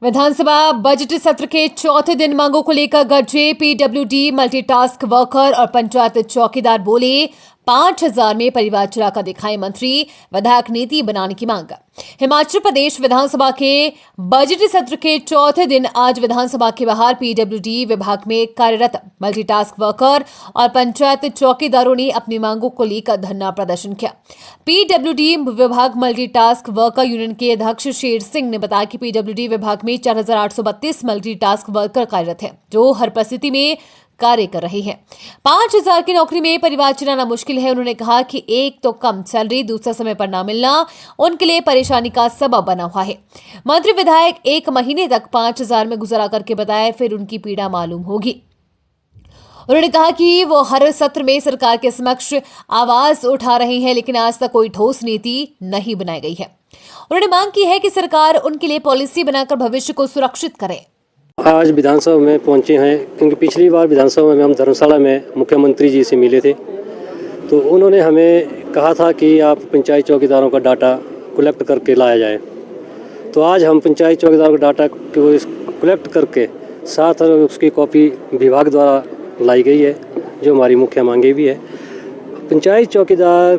विधानसभा budget सत्र के चौथे दिन मांगों को लेकर गरजे पीडब्ल्यूडी, मल्टीटास्क वर्कर और पंचायत चौकीदार बोले 5,000 में परिवार चलाकर दिखाए मंत्री, विधायक नीति बनाने की मांग। हिमाचल प्रदेश विधानसभा के बजट सत्र के चौथे दिन आज विधानसभा के बाहर पीडब्ल्यूडी विभाग में कार्यरत मल्टीटास्क वर्कर और पंचायत चौकीदारों ने अपनी मांगों को लेकर धरना प्रदर्शन किया। पीडब्ल्यूडी विभाग मल्टीटास्क वर्कर यूनियन के अध्यक्ष शेर सिंह ने बताया कि पीडब्ल्यूडी विभाग में 4,832 मल्टीटास्क वर्कर कार्यरत हैं, जो हर परिस्थिति में कार्य कर रही है। 5,000 की नौकरी में परिवार चलाना मुश्किल है। उन्होंने कहा कि एक तो कम सैलरी, दूसरा समय पर न मिलना उनके लिए परेशानी का सबब बना हुआ है। मंत्री विधायक 1 महीने तक 5,000 में गुजारा करके बताए, फिर उनकी पीड़ा मालूम होगी। उन्होंने कहा कि वो हर सत्र में सरकार के समक्ष आवाज उठा रहे हैं, लेकिन आज तक कोई ठोस नीति नहीं बनाई गई है। उन्होंने मांग की है कि सरकार उनके लिए पॉलिसी बनाकर भविष्य को सुरक्षित करे। आज विधानसभा में पहुंचे हैं क्योंकि पिछली बार विधानसभा में हम धर्मशाला में मुख्यमंत्री जी से मिले थे, तो उन्होंने हमें कहा था कि आप पंचायत चौकीदारों का डाटा कलेक्ट करके लाया जाए। तो आज हम पंचायत चौकीदारों का डाटा को कलेक्ट करके साथ उसकी कॉपी विभाग द्वारा लाई गई है, जो हमारी मुख्य मांगे भी है। पंचायत चौकीदार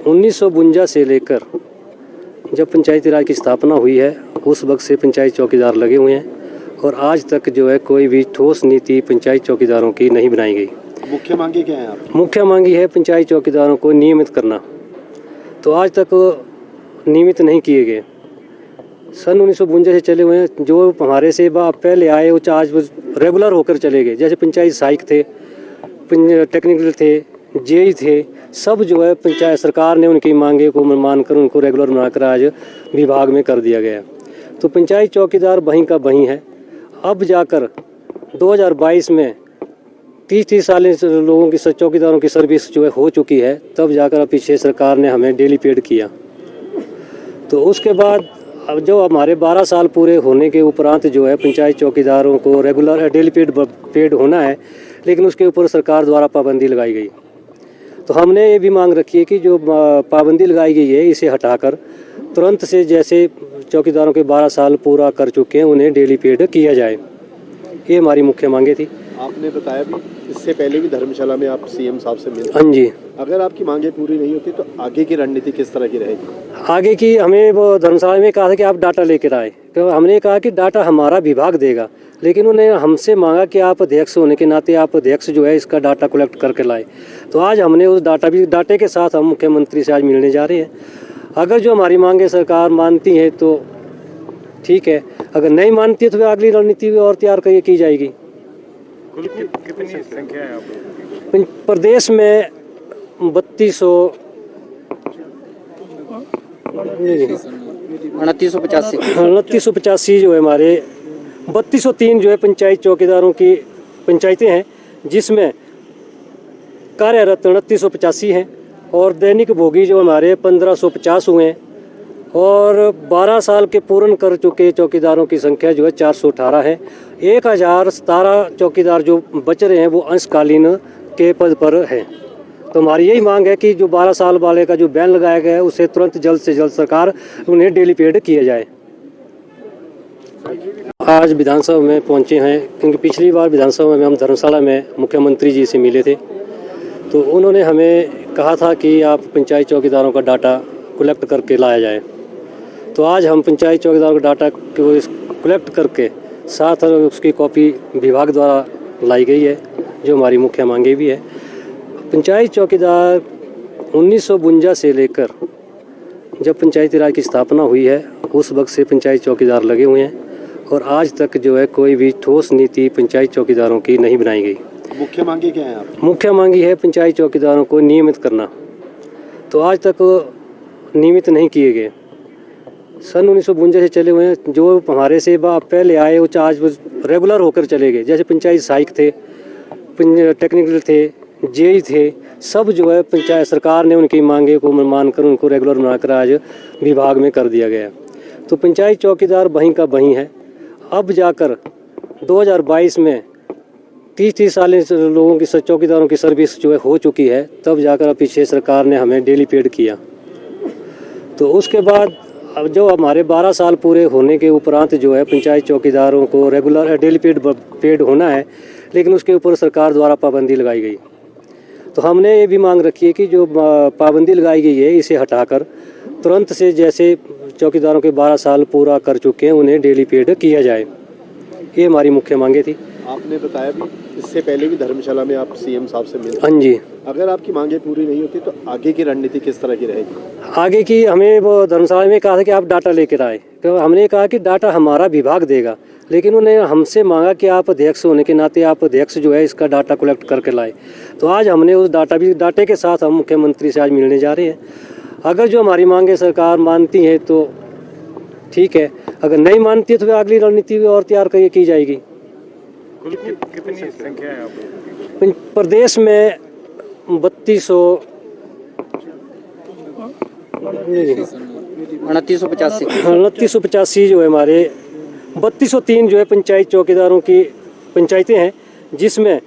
1952 से लेकर जब पंचायती राज की स्थापना हुई है उस वक्त से पंचायत चौकीदार लगे हुए हैं और आज तक जो है कोई भी ठोस नीति पंचायत चौकीदारों की नहीं बनाई गई। मुख्य मांगी क्या है आप? मुख्य मांगी है पंचायत चौकीदारों को नियमित करना, तो आज तक नियमित नहीं किए गए। सन 1952 से चले हुए हैं, जो हमारे से पहले आए वो आज रेगुलर होकर चले गए। जैसे पंचायत सहायक थे, टेक्निकल थे, जेई थे, सब जो है पंचायत सरकार ने उनकी मांगे को मानकर उनको रेगुलर बनाकर आज विभाग में कर दिया गया। तो पंचायत चौकीदार वहीं का वहीं है। अब जाकर 2022 में 30 साल लोगों की चौकीदारों की सर्विस जो है हो चुकी है, तब जाकर पीछे सरकार ने हमें डेली पेड किया। तो उसके बाद अब जो हमारे 12 साल पूरे होने के उपरांत जो है पंचायत चौकीदारों को रेगुलर डेली पेड होना है, लेकिन उसके ऊपर सरकार द्वारा पाबंदी लगाई गई। तो हमने ये भी मांग रखी है कि जो पाबंदी लगाई गई है इसे हटाकर तुरंत से, जैसे चौकीदारों के 12 साल पूरा कर चुके हैं, उन्हें डेली पेड किया जाए। ये हमारी मुख्य मांगे थी। आपने बताया भी इससे पहले भी धर्मशाला में आप सीएम साहब से मिले। हाँ जी। अगर आपकी मांगे पूरी नहीं होती तो आगे की रणनीति किस तरह की रहेगी? आगे की हमें वो धर्मशाला में कहा था कि आप डाटा लेकर आए, तो हमने कहा कि डाटा हमारा विभाग देगा, लेकिन उन्होंने हमसे मांगा कि आप अध्यक्ष होने के नाते आप अध्यक्ष जो है इसका डाटा कलेक्ट करके लाए। तो आज हमने उस डाटे के साथ हम मुख्यमंत्री से आज मिलने जा रहे हैं। अगर जो हमारी मांगे सरकार मानती है तो ठीक है, अगर नहीं मानती है तो अगली रणनीति और तैयार की जाएगी। कितनी संख्या है आप? प्रदेश में 2985 जो है हमारे 3203 जो है पंचायत चौकीदारों की पंचायतें हैं, जिसमें कार्यरत 2985 हैं और दैनिक भोगी जो हमारे 1550 हुए हैं और 12 साल के पूर्ण कर चुके चौकीदारों की संख्या जो है 418 है। 1017 चौकीदार जो बच रहे हैं वो अंशकालीन के पद पर हैं। तो हमारी यही मांग है कि जो 12 साल वाले का जो बैन लगाया गया है उसे तुरंत जल्द से जल्द सरकार उन्हें डेली पेड किया जाए। आज विधानसभा में पहुंचे हैं क्योंकि पिछली बार विधानसभा में हम धर्मशाला में मुख्यमंत्री जी से मिले थे, तो उन्होंने हमें कहा था कि आप पंचायत चौकीदारों का डाटा कलेक्ट करके लाया जाए। तो आज हम पंचायत चौकीदारों का डाटा को कलेक्ट करके साथ उसकी कॉपी विभाग द्वारा लाई गई है, जो हमारी मुख्य मांगे भी है। पंचायत चौकीदार 1952 से लेकर जब पंचायती राज की स्थापना हुई है उस वक्त से पंचायत चौकीदार लगे हुए हैं और आज तक जो है कोई भी ठोस नीति पंचायत चौकीदारों की नहीं बनाई गई। मुख्य मांगी क्या है आप? मुख्य मांगी है पंचायत चौकीदारों को नियमित करना, तो आज तक नियमित नहीं किए गए। सन 1952 से चले हुए हैं, जो हमारे से पहले आए वो आज रेगुलर होकर चले गए। जैसे पंचायत सहायक थे, टेक्निकल थे, जेई थे, सब जो है पंचायत सरकार ने उनकी मांगे को मानकर उनको रेगुलर बनाकर आज विभाग में कर दिया गया। तो पंचायत चौकीदार वहीं का वहीं है। अब जाकर 2022 में 30 साल लोगों की चौकीदारों की सर्विस जो है हो चुकी है, तब जाकर पीछे सरकार ने हमें डेली पेड किया। तो उसके बाद अब जो हमारे 12 साल पूरे होने के उपरांत जो है पंचायत चौकीदारों को रेगुलर डेली पेड होना है, लेकिन उसके ऊपर सरकार द्वारा पाबंदी लगाई गई। तो हमने ये भी मांग रखी है कि जो पाबंदी लगाई गई है इसे हटाकर तुरंत से, जैसे चौकीदारों के 12 साल पूरा कर चुके हैं, उन्हें डेली पेड किया जाए। ये हमारी मुख्य मांगे थी। आपने बताया भी इससे पहले भी धर्मशाला में आप सीएम साहब से मिले। हाँ जी। अगर आपकी मांगे पूरी नहीं होती तो आगे की रणनीति किस तरह की रहेगी? आगे की हमें वो धर्मशाला में कहा था कि आप डाटा लेकर आए, तो हमने कहा कि डाटा हमारा विभाग देगा, लेकिन उन्होंने हमसे मांगा कि आप अध्यक्ष होने के नाते आप अध्यक्ष जो है इसका डाटा कलेक्ट करके लाए। तो आज हमने उस डाटे के साथ हम मुख्यमंत्री से आज मिलने जा रहे हैं। अगर जो हमारी मांगे सरकार मानती है तो ठीक है, अगर नहीं मानती है तो अगली रणनीति और तैयार की जाएगी। कितनी संख्या है आप? प्रदेश में 2985 जो है हमारे 3203 जो है पंचायत चौकीदारों की पंचायतें हैं, जिसमें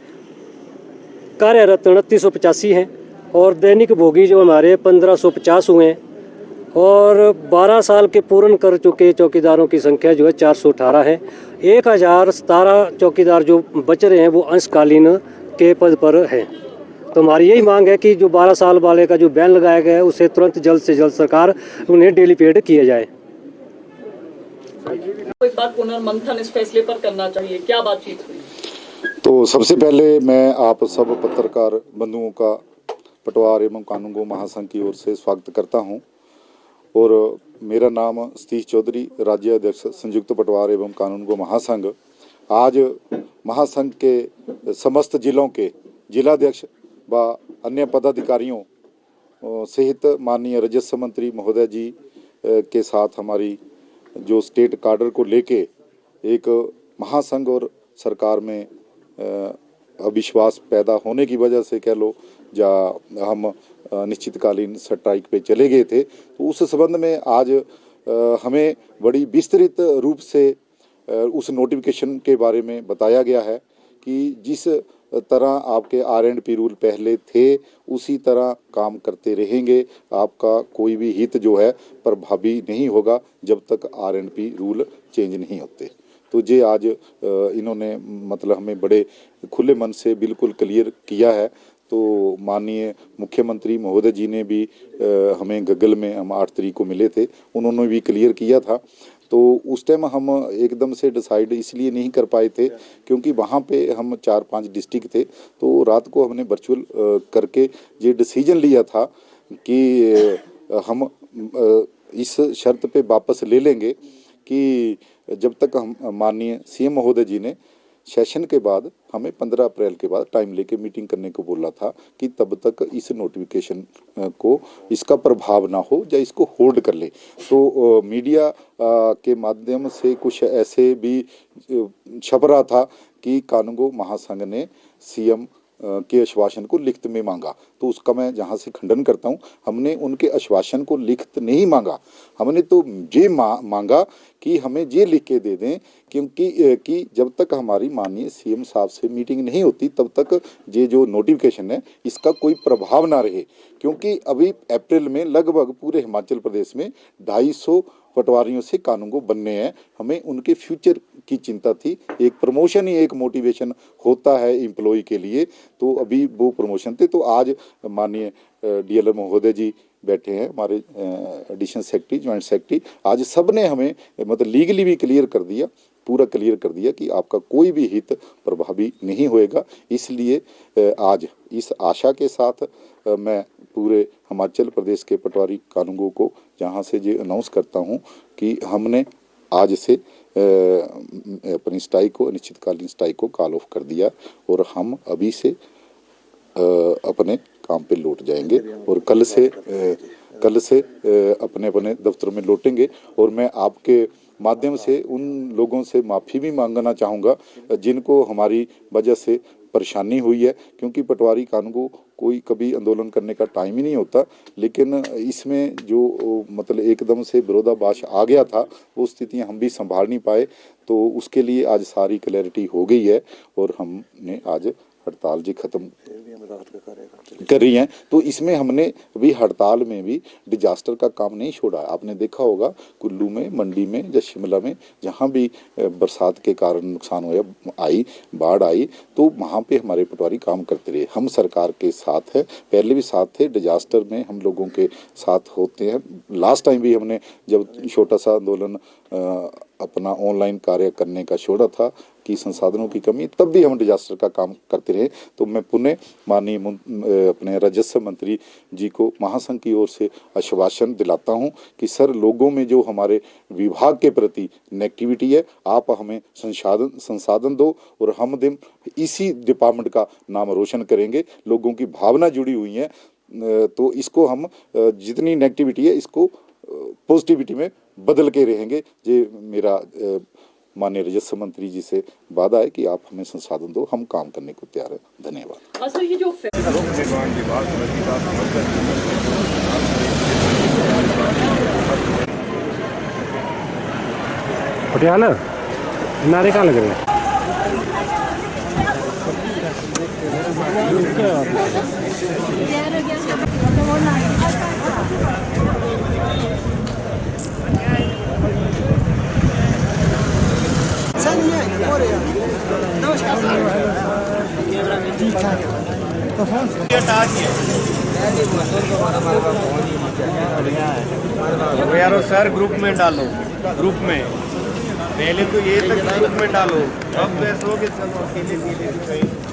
कार्यरत 2985 हैं और दैनिक भोगी जो हमारे 1550 हुए हैं और 12 साल के पूर्ण कर चुके चौकीदारों की संख्या जो है 418 है। 1017 चौकीदार जो बच रहे हैं वो अंशकालीन के पद पर हैं। तो हमारी यही मांग है कि जो 12 साल वाले का जो बैन लगाया गया है उसे तुरंत जल्द से जल्द सरकार उन्हें डेली पेड किया जाए। एक बार पुनर्मंथन इस फैसले पर करना चाहिए, क्या बातचीत हुई? तो सबसे पहले मैं आप सब पत्रकार बंधुओं का पटवार एवं कानूनगो महासंघ की ओर से स्वागत करता हूं और मेरा नाम सतीश चौधरी, राज्य अध्यक्ष संयुक्त पटवार एवं कानूनगो महासंघ। आज महासंघ के समस्त जिलों के जिलाध्यक्ष व अन्य पदाधिकारियों सहित माननीय राजस्व मंत्री महोदय जी के साथ हमारी जो स्टेट कार्डर को लेके एक महासंघ और सरकार में अविश्वास पैदा होने की वजह से कह लो या हम निश्चितकालीन स्ट्राइक पे चले गए थे। तो उस संबंध में आज हमें बड़ी विस्तृत रूप से उस नोटिफिकेशन के बारे में बताया गया है कि जिस तरह आपके R&P रूल पहले थे उसी तरह काम करते रहेंगे। आपका कोई भी हित जो है प्रभावी नहीं होगा जब तक R&P रूल चेंज नहीं होते। तो ये आज इन्होंने मतलब हमें बड़े खुले मन से बिल्कुल क्लियर किया है। तो माननीय मुख्यमंत्री महोदय जी ने भी हमें गगल में हम 8 तारीख को मिले थे, उन्होंने भी क्लियर किया था। तो उस टाइम हम एकदम से डिसाइड इसलिए नहीं कर पाए थे क्योंकि वहाँ पे हम 4-5 डिस्ट्रिक्ट थे। तो रात को हमने वर्चुअल करके ये डिसीजन लिया था कि हम इस शर्त पे वापस ले लेंगे कि जब तक हम माननीय सीएम महोदय जी ने सेशन के बाद हमें 15 अप्रैल के बाद टाइम लेके मीटिंग करने को बोला था कि तब तक इस नोटिफिकेशन को इसका प्रभाव ना हो या इसको होल्ड कर ले। तो मीडिया के माध्यम से कुछ ऐसे भी छप रहा था कि कानूनगो महासंघ ने सीएम के आश्वासन को लिखित में मांगा। तो उसका मैं जहाँ से खंडन करता हूँ, हमने उनके आश्वासन को लिखित नहीं मांगा, हमने तो ये मांगा कि हमें ये लिख के दे दें कि जब तक हमारी माननीय सीएम साहब से मीटिंग नहीं होती तब तक ये जो नोटिफिकेशन है इसका कोई प्रभाव ना रहे। क्योंकि अभी अप्रैल में लगभग पूरे हिमाचल प्रदेश में 250 पटवारियों से कानूनगो बनने हैं। हमें उनके फ्यूचर की चिंता थी। एक प्रमोशन ही एक मोटिवेशन होता है एम्प्लॉय के लिए, तो अभी वो प्रमोशन थे। तो आज माननीय डीएलआर महोदय जी बैठे हैं, हमारे एडिशनल सेक्रेटरी, ज्वाइंट सेक्रेटरी, आज सब ने हमें मतलब लीगली भी क्लियर कर दिया, पूरा क्लियर कर दिया कि आपका कोई भी हित प्रभावी नहीं होएगा। इसलिए आज इस आशा के साथ मैं पूरे हिमाचल प्रदेश के पटवारी कानूनगो को जहां से ये अनाउंस करता हूं कि हमने आज से अपनी स्ट्राइक को, अनिश्चितकालीन स्ट्राइक को कॉल ऑफ कर दिया और हम अभी से अपने काम पे लौट जाएंगे और कल से अपने अपने दफ्तर में लौटेंगे। और मैं आपके माध्यम से उन लोगों से माफ़ी भी मांगना चाहूँगा जिनको हमारी वजह से परेशानी हुई है, क्योंकि पटवारी कानून को कोई कभी आंदोलन करने का टाइम ही नहीं होता, लेकिन इसमें जो मतलब एकदम से विरोधाभास आ गया था, वो स्थितियां हम भी संभाल नहीं पाए। तो उसके लिए आज सारी क्लैरिटी हो गई है और हमने आज हड़ताल जी खत्म कर रही हैं। तो इसमें हमने भी हड़ताल में भी डिजास्टर का काम नहीं छोड़ा। आपने देखा होगा कुल्लू में, मंडी में या शिमला में जहाँ भी बरसात के कारण नुकसान हुआ, बाढ़ आई, तो वहाँ पे हमारे पटवारी काम करते रहे। हम सरकार के साथ है, पहले भी साथ थे, डिजास्टर में हम लोगों के साथ होते हैं। लास्ट टाइम भी हमने जब छोटा सा आंदोलन अपना ऑनलाइन कार्य करने का छोड़ा था कि संसाधनों की कमी, तब भी हम डिजास्टर का काम करते रहे। तो मैं पुनः माननीय अपने राजस्व मंत्री जी को महासंघ की ओर से आश्वासन दिलाता हूं कि सर, लोगों में जो हमारे विभाग के प्रति नेगेटिविटी है, आप हमें संसाधन दो और हम दिन इसी डिपार्टमेंट का नाम रोशन करेंगे। लोगों की भावना जुड़ी हुई है, तो इसको हम जितनी नेगेटिविटी है इसको पॉजिटिविटी में बदल के रहेंगे। ये मेरा माननीय राजस्व मंत्री जी से वादा है कि आप हमें संसाधन दो, हम काम करने को तैयार हैं। धन्यवाद। सर, ये जो पटियाला नारे कहाँ लग रहे हैं? यारो सर, ग्रुप में डालो, ग्रुप में पहले तो ये तक ग्रुप में डालो, अब वैसे हो कि सब अकेले कहीं हो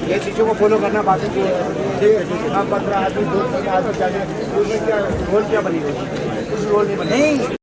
ये चीज़ों को फॉलो करना बाकी ठीक है। आप 15 आदमी 2 आदमी क्या रोल क्या बनी, कुछ रोल नहीं बनी।